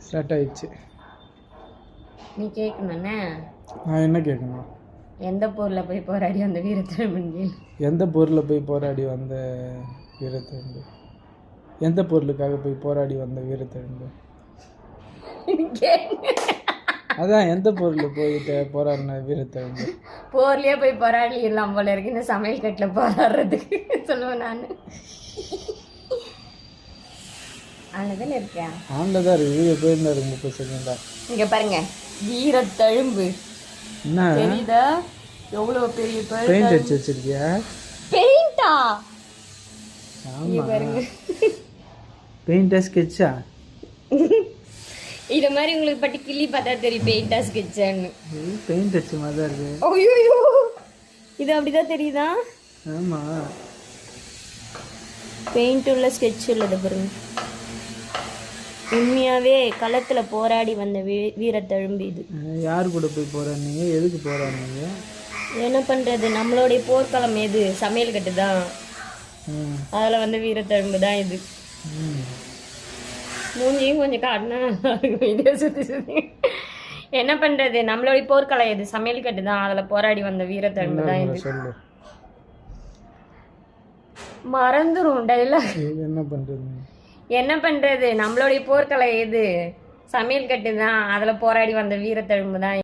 Start ஆயிடுச்சு. நீ கேட்கணும்ண்ணே. நான் என்ன கேட்கணும்? எந்த போரில் போய் போராடி வந்த வீரத்தழும்பு? எந்த போரில் போய் போராடி வந்த வீரத்தழும்பு? எந்த பொருளுக்காக போய் போராடி வந்த வீரத்தழும்பு? அதான் எந்த பொருள் போயிட்டு போராடின வீரத்தழும்பு? போர்லயே போய் போராடிடலாம் போல இருக்கு இந்த சமையல் கட்டில் போராடுறதுக்கு சொல்லுவேன் நான். அவ்வளோதானே இருக்கேன். ஆனில் தான் இருக்கு. வீடியோ போயிருந்தாரு 30 செகண்டா. இங்கே பாருங்க வீரத்தழும்பு என்ன தெரியுதா? எவ்வளோ பெரிய பெயிண்ட் அடிச்சு வச்சிருக்கியா? பெயிண்டா? ஆமா பாருங்க பெயிண்டா ஸ்கெட்சா? இத மாதிரி உங்களுக்கு பட்டி கிள்ளி பார்த்தா தெரியும் பெயிண்டா ஸ்கெட்சான்னு. பெயிண்ட் அடிச்ச மாதிரி தான் இருக்கு. ஐயோ இது அப்படிதான் தெரியுதா? ஆமா பெயிண்ட் உள்ள ஸ்கெட்ச் உள்ளது பாருங்க. உண்மையாவே களத்துல போராடி வந்த வீரத்தழும்பு இது. யார் கூட போய் போராடினீங்க? எதுக்கு போராடினீங்க? என்ன பண்றது, நம்மளுடைய போர்க்களம் எது? சமையல் கட்டு தான். அதில் வந்து வீரத்தழும்பு தான் இது. மூஞ்சியும் கொஞ்சம் காட்டினா வீடியோ சுற்றி சுற்றி. என்ன பண்ணுறது, நம்மளுடைய போர்க்களம் எது? சமையல் கட்டு தான். அதில் போராடி வந்த வீரத்தழும்பு தான் இது. மறந்துடும் டைலாக். என்ன பண்ணுறது? என்ன பண்ணுறது, நம்மளுடைய போர்க்களம் எது? சமையல் கட்டு தான். அதில் போராடி வந்த வீரத்தழும்பு தான்.